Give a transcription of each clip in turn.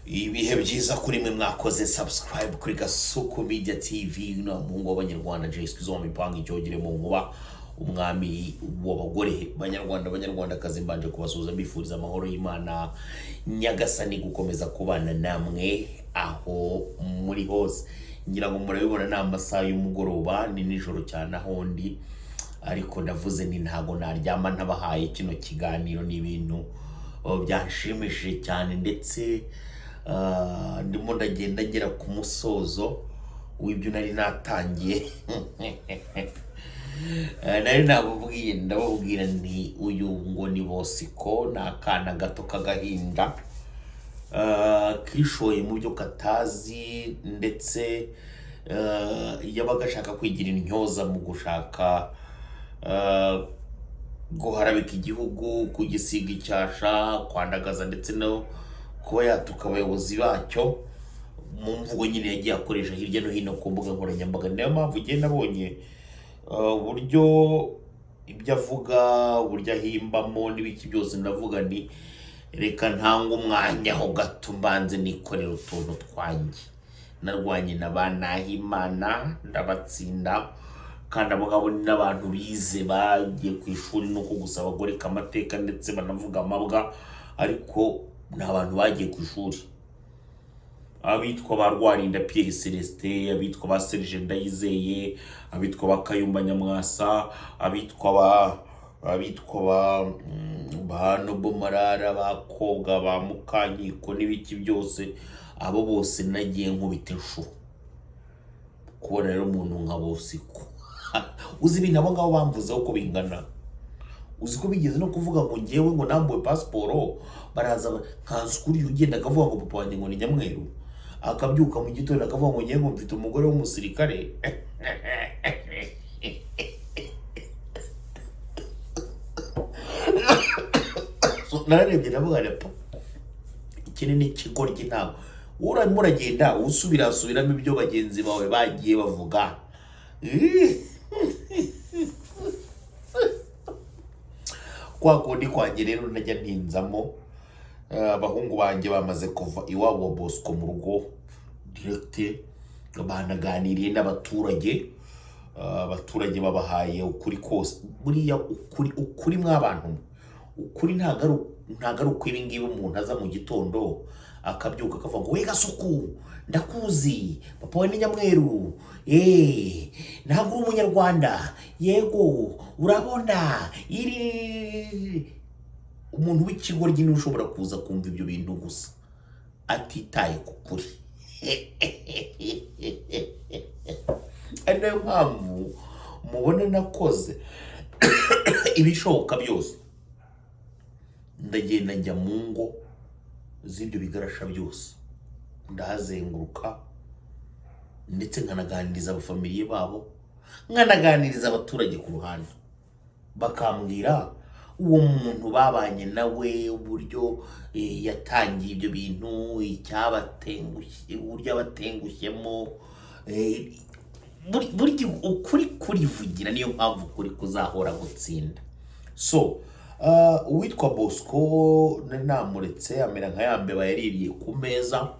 ibihe byiza kuri mwe mwakoze subscribe kuri Gasuku Media TV no muhungu w'abanyarwanda Jesco zo mipanga icyogere mu nkuba umwami w'abagore banyarwandakazi mbanje kubasuza mbifuriza amahoro y'Imana nyagasani gukomeza kubana namwe aho muri hose. Ngira ngo murabibona na amasaha y'umugoroba ni nijoro cyane aho ndi, ariko ndavuze ni ntago naryama ntabahaye kino kiganiro n'ibintu byanshimishije cyane, ndetse ndimo ndagenda ngera ku musozo w'ibyo nari natangiye. Nari nabubwiye ndababwira nti uyu ngo ni Bosiko, ni akana gato k'agahinda kishoye mu byo katazi, ndetse yabaga ashaka kwigira intyoza mu gushaka guharabika igihugu, kugisiga icyasha, kwandagaza, ndetse no kuba yatuka abayobozi bacyo mu mvugo nyine yagiye akoresha hirya no hino ku mbuga nkoranyambaga. Niyo mpamvu ugiye nabonye uburyo ibyo avuga, uburyo ahimbamo n'ibiki byose, ndavuga ni reka ntanga umwanya ho gato mbanze nikorera utuntu twanjye. Narwanye na ba Nahimana ndabatsinda, kandi abo ngabo ni n'abantu bize bagiye ku ishuri no gusa bagoreka amateka ndetse banavuga amabwa, ariko ni abantu bagiye ku ishuri. Abitwa ba Rwarinda Pierre Celestin, abitwa ba Serge Ndayizeye, abitwa ba Kayumba Nyamwasa, abitwa ba Nobo Marara, bakobwa ba Mukanyiko n'ibiki byose, abo bose nagiye nkubita inshuro. Kubona rero umuntu nka Bosiko uzi ibintu abo ngabo bamvuzeho uko bingana, uzi ko bigeze no kuvuga ngo ngewe ngo nambuwe pasiporo, baraza nkaza ukuri ugenda akavuga ngo papa wanjye ngo ni Nyamweru, akabyuka mu gitondo akavuga ngo ngewe ngo mfite umugore w'umusirikare. Nararebye ndavuga repo ikinini kigoryi ntago urimo uragenda usubiramo ibyo bagenzi bawe bagiye bavuga. Kwa kundi kwanjye rero najya ntinzamo, abahungu banjye bamaze kuva iwabo wa Bosco mu rugo direct, banaganiriye n'abaturage, abaturage babahaye ukuri kose. Buriya ukuri mw'abantu, ukuri ntago ari uko ibi ngibi umuntu aza mu gitondo akabyuka akavuga ngo we Gasuku ndakuzi, papa we ni Nyamweru, ntabwo uri umunyarwanda, yego urabona umuntu w'ikigoryi niwe ushobora kuza kumva ibyo bintu gusa atitaye ku kuri. Ari nayo mpamvu mubona nakoze ibishoboka byose, ndagenda njya mu ngo z'ibyo bigarasha byose, ndahazenguruka, ndetse nkanaganiriza abafamiliye babo, nkanaganiriza abaturage ku ruhande, bakambwira uwo muntu babanye nawe, uburyo yatangiye ibyo bintu, icyabatengushye, uburyo abatengushyemo. Ukuri kurivugira, niyo mpamvu ukuri kuzahora gutsinda. So uwitwa Bosco nari namuretse amera nka ya mbeba yaririye ku meza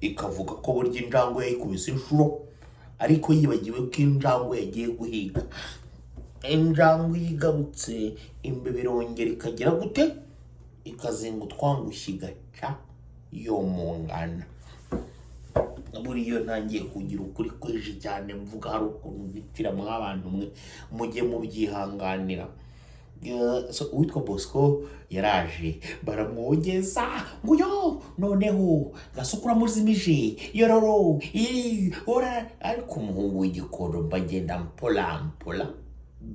ikavuga ko burya injangwe yayikubise inshuro, ariko yibagiwe ko injangwe yagiye guhiga. Injangwe yigarutse imbeba irongera ikagera gute, ikazinga utwangushye igaca yo mu ngana. Buriya ntangiye kugira ukuri kwinshi cyane mvuga hari ukuntu bitira mw'abantu mwe mujye mubyihanganira. So uwitwa Bosco yaraje baramwogeza ngo yo noneho Gasuku uramuzimije yororo ariko umuhungu w'igikondo mbagenda mpola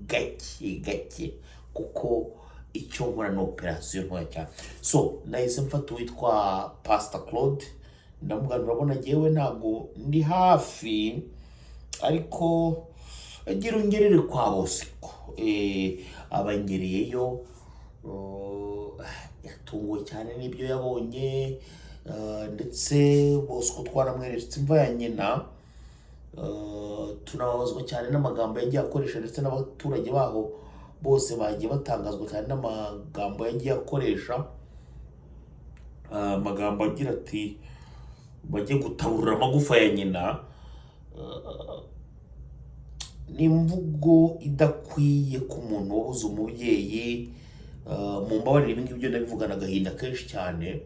gake kuko icyo nkora ni operasiyo ntoya cyane. So nahise mfata uwitwa Pastor Claude ndamubwira urabona ngewe ntabwo ndi hafi, ariko agira ungerere kwa Bosiko. Abangereyeyo, yatunguwe cyane n'ibyo yabonye, ndetse Bosco twaramweretse imva ya nyina, tunababazwa cyane n'amagambo yagiye akoresha, ndetse n'abaturage baho bose bagiye batangazwa cyane n'amagambo yagiye akoresha, amagambo agira ati bajye gutaburura amagufa ya nyina, ni imvugo idakwiye ku muntu wabuze umubyeyi. Mu mbabarire ibi ngibi byo ndabivugana agahinda kenshi cyane.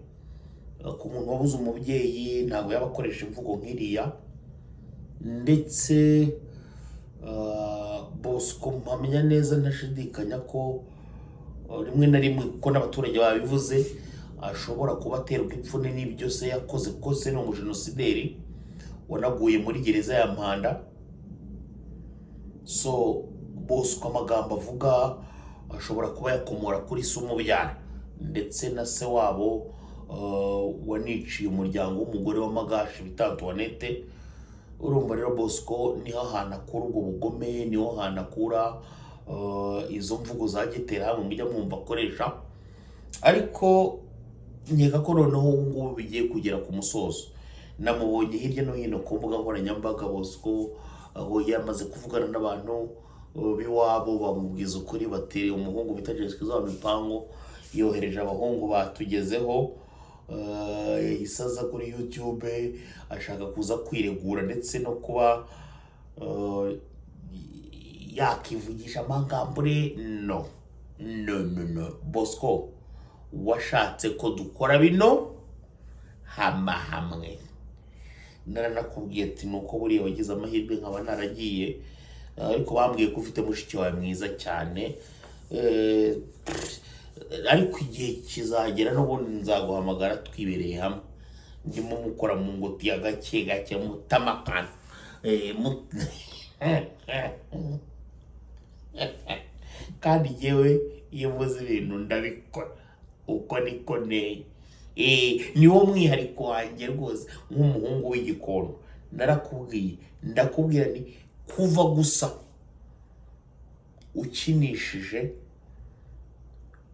Ku muntu wabuze umubyeyi ntabwo yaba akoresha imvugo nk'iriya. Ndetse Bosco mpamya neza ntashidikanya ko rimwe na rimwe, kuko n'abaturage babivuze, ashobora kuba aterwa ipfunwe n'ibyo se yakoze, kuko se ni umujenosideri wanaguye muri gereza ya Mpanda. So Bosco amagambo avuga ashobora kuba yakomora kuri se umubyara ndetse na se wabo waniciye umuryango w'umugore wa Magashi bita Antoinette. Urumva rero Bosco niho ahantu akura ubwo bugome, niho ahantu akura izo mvugo za gitera mu mujya mwumva akoresha. Ariko nkeka ko noneho ngubu bigiye kugera ku musozo. Namubonye hirya no hino ku mbuga nkoranyambaga Bosco aho yamaze kuvugana n'abantu b'iwabo, bamubwiza ukuri bati umuhungu bita Jessica Mipango yohereje abahungu batugezeho. Isaza kuri YouTube ashaka kuza kwiregura ndetse no kuba yakivugisha amangambure. No Bosco, washatse ko dukora bino hamwe. Naranakubwiye ati nuko buriya wagize amahirwe nkaba naragiye, ariko bambwiye ko ufite mushiki wawe mwiza cyane. Ariko igihe kizagera n'ubundi nzaguhamagara twibereye hamwe, ndimo mukora mu ngoti ya gake mutamakana. Kandi yewe iyo mvuze ibintu ndabikora uko niko nteye. Niwo mwihariko wanjye rwose nk'umuhungu w'igikondo. Narakubwiye, ndakubwira ni kuva gusa ukinishije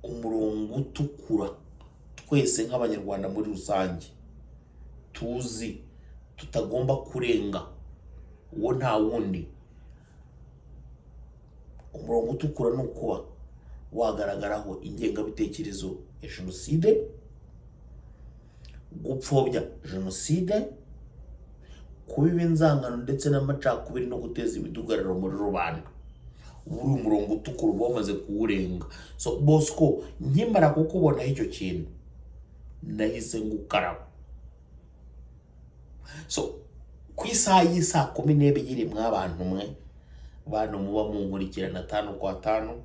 umurongo utukura twese nk'abanyarwanda muri rusange tuzi tutagomba kurenga, uwo nta wundi. Umurongo utukura ni ukuba wagaragaraho ingengabitekerezo ya jenoside, gupfobya jenoside, kubiba inzangano ndetse n'amacakubiri no guteza imidugararo muri rubanda. Uri umurongo utukura uba wamaze kuwurenga. So Bosco, nkimara kukubonaho icyo kintu nahise ngukaraba. So ku isaha y'isa 12 mw'abantu mwe, bantu muba munkurikirana 5 kwa 5,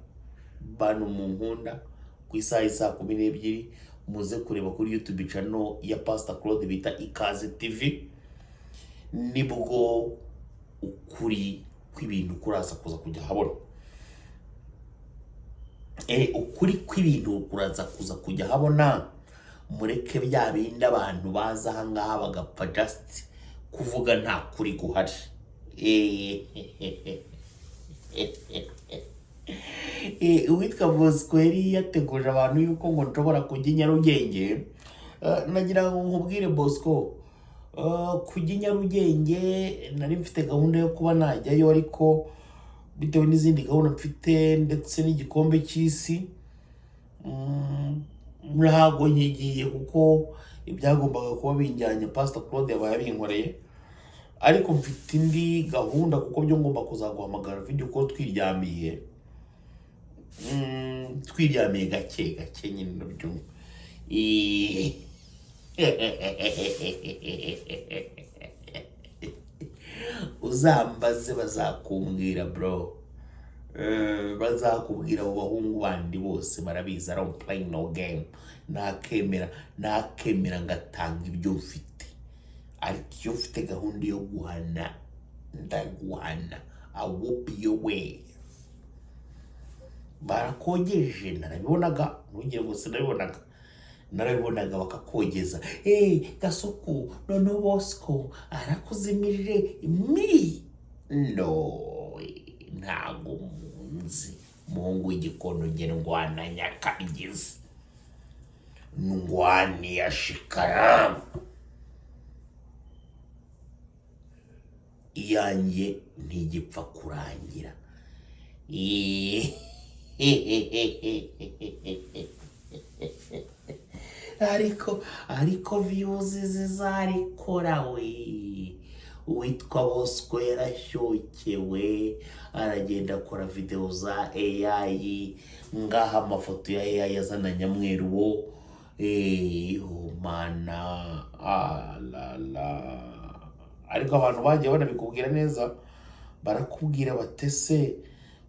bantu mu nkunda, ku isaha y'isa 12 muze kureba kuri YouTube channel ya Pastor Claude bita Ikaze TV. Nibwo ukuri kw'ibintu kuraza kuza kujya habona. Ukuri kw'ibintu kuraza kuza kujya habona. Mureke bya bindi abantu baza ahangaha bagapfa just kuvuga nta kuri guhari. Uwitwa Bosco yari yateguje abantu yuko ngo nshobora kujya i Nyarugenge. Nagira ngo nkubwire Bosco, kujya i Nyarugenge nari mfite gahunda yo kuba najyayo, ariko bitewe n'izindi gahunda mfite ndetse n'igikombe cy'isi ntago nyigiye, kuko ibyagombaga kuba binjyanye Pastor Claude yabaye abinkoreye. Ariko mfite indi gahunda, kuko byo ngomba kuzaguhamagara video ko twiryamiye gake nyine nabyo. Uzambaze bazakumbwira bro. Bazakubwira abo bahungu bandi bose barabizi, I don't play no game. Nakemera ngatanga ibyo mfite. Ariko iyo mfite gahunda yo guhana ndaguhana. I whoop your way. Barakogeje, narabibonaga, ntugire ngo sinabibonaga. Narabibonaga bakakogeza. Gasuku, none Bosco arakuzimirire mi. No, ntago munzi. Muhungu w'igikondo nge ndwana nyakabigize. Ndwani ya shikara. Iyanjye ntigipfa kurangira. ariko views zizarikora we. Uwitwa Bosco yarashyukewe aragenda akora video za AI, ngaha amafoto ya AI azana Nyamweru wo mana alala. Ariko abantu bagiye banabikubwira neza, barakubwira batese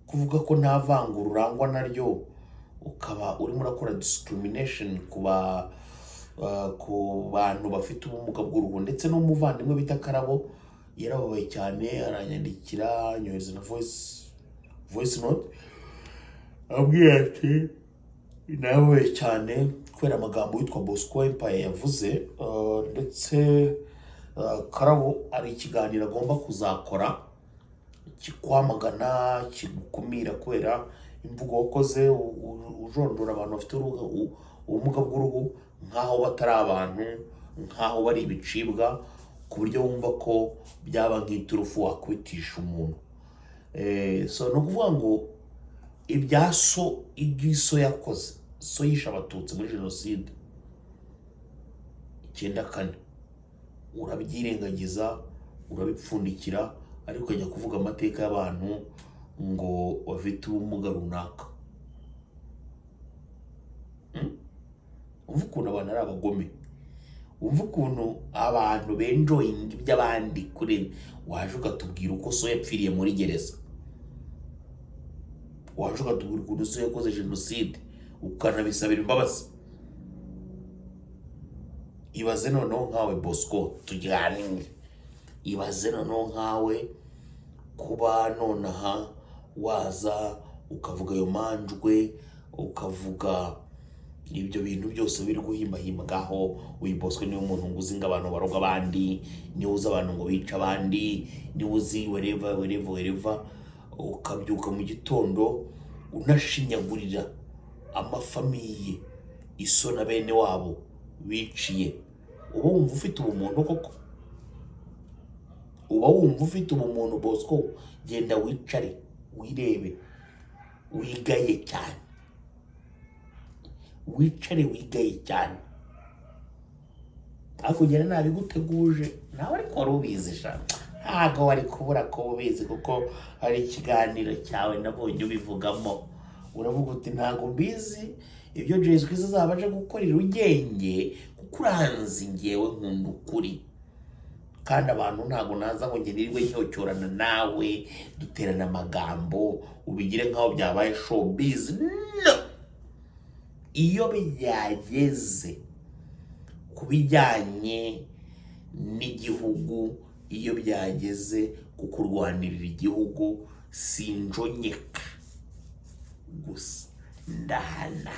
kuvuga ko nta vangura urangwa naryo, ukaba urimo urakora discrimination ku bantu bafite ubumuga bw'uruhu. Ndetse n'umuvandimwe bita Karabo yarababaye cyane, aranyandikira nyohereza na voice note abwira ati nababaye cyane kubera amagambo yitwa Bosco Empire yavuze. Ndetse Karabo ari ikiganiro agomba kuzakora kikwamagana, kigukumira kubera imvugo wakoze ujondora abantu bafite ubumuga bw'uruhu nkaho batari abantu, nkaho bari ibicibwa, ku buryo wumva ko byaba nk'iturufu wakwitisha umuntu. So no kuvuga ngo ibya igiso yakoze, so yisha abatutsi muri jenoside 94, urabyirengagiza, urabipfundikira, ariko ukajya kuvuga amateka y'abantu ngo bafite ubumuga runaka. Umva ukuntu abantu ari abagome, umva ukuntu abantu benjoyinga iby'abandi kure. Waje ukatubwira uko so yapfiriye muri gereza, waje ukatubwira ukuntu so yakoze jenoside ukanabisabira imbabazi. Ibaze noneho nkawe Bosco, tujyane, ibaze noneho nkawe kuba nonaha waza ukavuga ayo manjwe, ukavuga ibyo bintu byose biri guhimbahimba ngaho. Uyu Bosco niwe muntu nguzi ngo abantu baroga abandi, niwe uzi abantu ngo bica abandi, niwe uzi wherever. Ukabyuka mu gitondo unashinyagurira amafamiye, iso na bene wabo biciye. Uba wumva ufite ubumuntu koko? Uba wumva ufite ubumuntu Bosco? Genda wicare wirebe, wigaye cyane, wicare wigaye cyane. Akugera nabiguteguje nawe, ariko wari ubizi sha, ntago wari kubura ko ubizi, kuko hari ikiganiro cyawe nabonye ubivugamo. Uravuga uti ntago mbizi ibyo Jesu Kristo azaba aje gukorera ugenge, kuko uranzi ngewe nkunda ukuri, kandi abantu ntago naza ngo ngirirwe nyocyorana nawe duterana amagambo ubigire nkaho byabaye showbiz. No, iyo byageze kubijyanye n'igihugu, iyo byageze kukurwanirira igihugu, sinjonyeka gusa ndahana.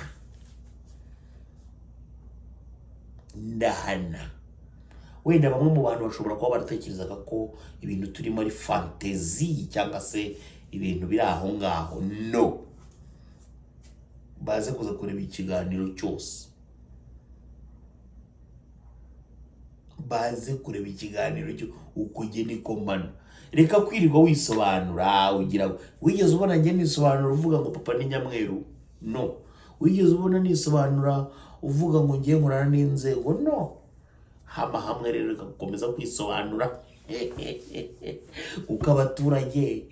Wenda bamwe mu bantu bashobora kuba baratekerezaga ko ibintu turimo ari fantasy cyangwa se ibintu biri aho ngaho. No, baze kuza kureba ikiganiro cyose, baze kureba ikiganiro cyo ukugena ikomana. Reka kwirirwa wisobanura, ugira wigeze ubona nge nisobanura uvuga ngo papa ni Nyamweru? No. Wigeze ubona nisobanura uvuga ngo ngiye nkorana n'inzego? No. Hama hamwe rero gukomeza kwisobanura uko abaturage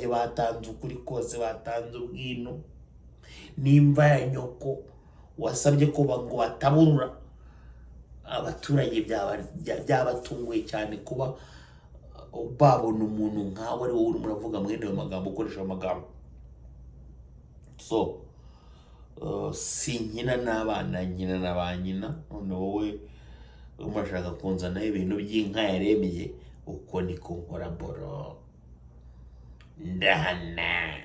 batanze ukuri kose, batanze ubwino nimba ya nyoko wasabye ko ngo bataburura. Abaturage byabatunguye cyane kuba babona umuntu nkawe ari wowe urimo uravuga mwene ayo magambo, ukoresha amagambo. So sinkina n'abana, nkina na ba nyina. None wowe umashaka kunzanaho ibintu by'inka yaremeye, uko niko nkora boro. Ndahana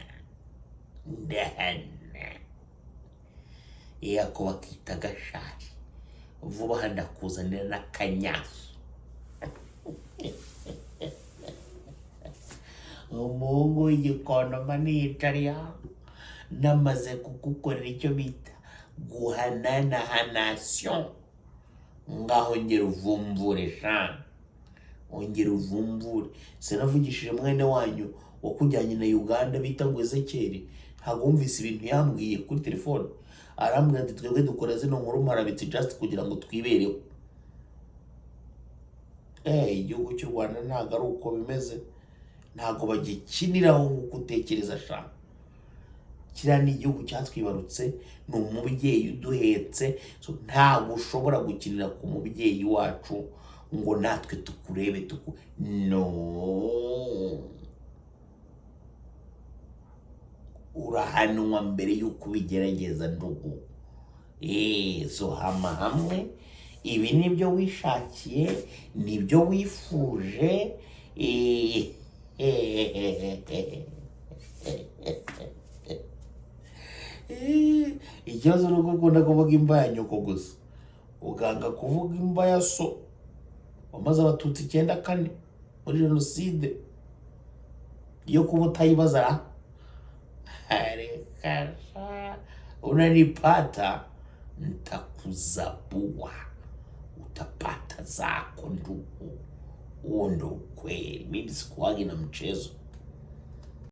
yako bakita gashari, vuba aha ndakuzanira n'akanyafu. Umuhungu w'igikondo nicariya, namaze kugukorera icyo bita guhananahanation. Ngaho ngera uvumvure sha, ongera uvumbure. Sinavugishije mwene wanyu wakujyanye na Uganda bita ngo Ezekiel, ntabwo wumvise ibintu yambwiye kuri telefone. arambwira ati twebwe dukora zino nkuru marabitsi just kugira ngo twibereho. Igihugu cy'u Rwanda ntabwo ari uko bimeze, ntabwo bagikiniraho nk'uko utekereza sha. Kiriya ni igihugu cyatwibarutse, ni umubyeyi uduhetse, so ntabwo ushobora gukinira ku mubyeyi wacu ngo natwe tukurebe no. Urahanwa mbere y'uko ubigerageza ndugu. So hama hamwe, ibi nibyo wishakiye, nibyo wifuje. Ikibazo ni uko ukunda kuvuga imva ya nyoko gusa, uganga kuvuga imva ya so wamaze abatutsi 94 muri jenoside. Iyo kuba utayibaza unanipata, nitakuzabua, utapata zako ndugu. Huo ndo ukweli, mimi sikuwagi na mchezo.